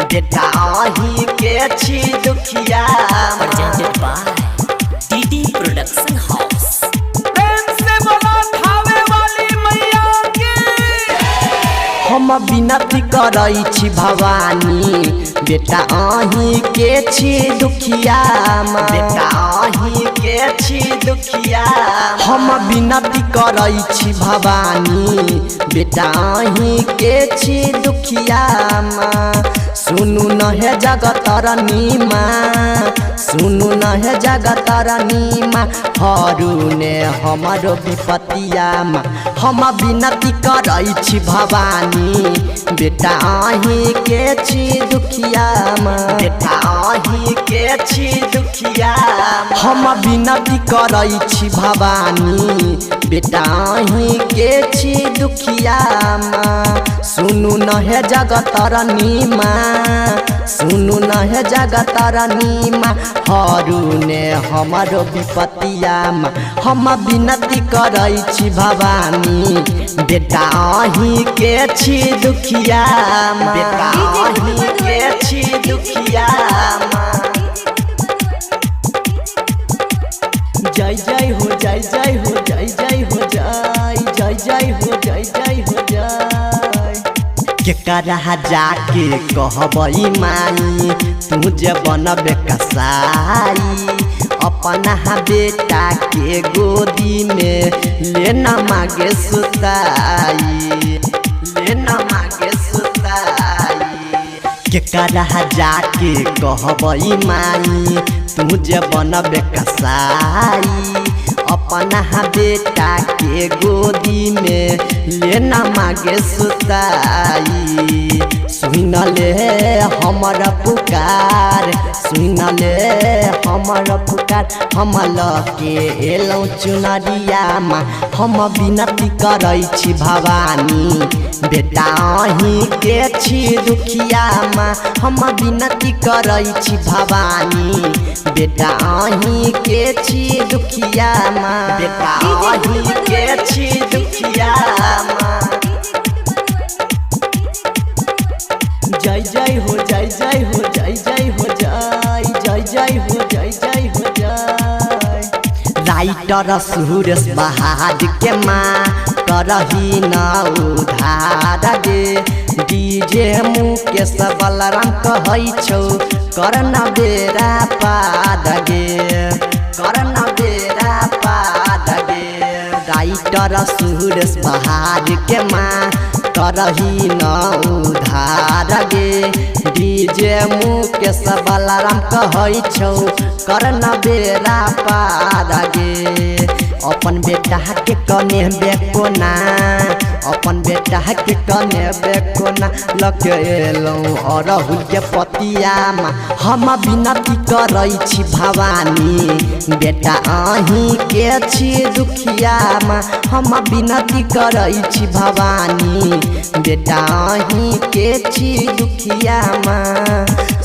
बेटा आही के छी दुखिया presented by DD Production House। प्रेम से बोलो थावे वाली मैया की। हम विनती करई छी भवानी बेटा आही के छी दुखिया बेटा आही के छी दुखिया हम विनती करई छी भवानी बेटा आही के छी दुखिया सुनु न है जगत रानीमा सुनु न है जगत रानीमा हरू ने हमारो विपतिया हम विनती करई छी भवानी बेटा आही के छी दुखिया बेटा आही के छी दुखिया हम विनती करई छी भवानी बेटा आही के छी दुखिया सुनु न है जगत रानीमा सुनु न है जगत रानीमा हरू ने हमारो विपतिया हम विनती करई छी भवानी बेटा आही के छी दुखिया बेटा आही के छी दुखिया जय जय हो जय जय हो जय जय हो जय जय जय हो जय जय हो जय केकरा जाके कहबई माई तू जे बनबे कसाई अपना बेटा के गोदी में लेना मांगे सुताई लेना मांगे सुताई केकरा जाके कहबई माई तू जे बनबे कसाई अपना बेटा के गोदी में लेना मांगे सुताई सुन ले हमर पुकार सुन ले हमर पुकार हम लके एलौं चुनरिया हम विनती करई छी भवानी बेटा आही के छी दुखिया हम विनती करई छी भवानी बेटा आही के छी दुखिया बेटा आही के छी दुखिया जय जय हो जय जय हो जय जय हो जय जय जय हो जय जय हो जय राइटर सुरेश बहाद के माँ करही न उधार गे डीजे मुकेश बलराम कहै छौ करना बेरा पाद गे करना बेरा पाद गे राइटर सुरेश बहाद के माँ करही न उधार गे डीजे मुकेश बलराम कहै छौ करना बेरा पाद गे अपन बेटा के कने बेकोना अपन बेटा के कने बेकोना लके एलौं अरहुल के पतिया हम विनती करई छी भवानी बेटा आही के छी दुखिया हम विनती करई छी भवानी बेटा आही के छी दुखिया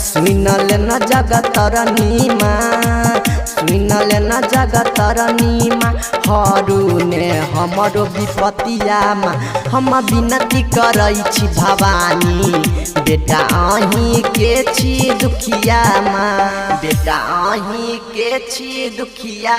सुन ले न जगत रानीमा सुन ले न जगत रानीमा हरू ने हमारो विपतिया हम विनती करई छी भवानी बेटा आही के छी दुखिया बेटा आही के छी दुखिया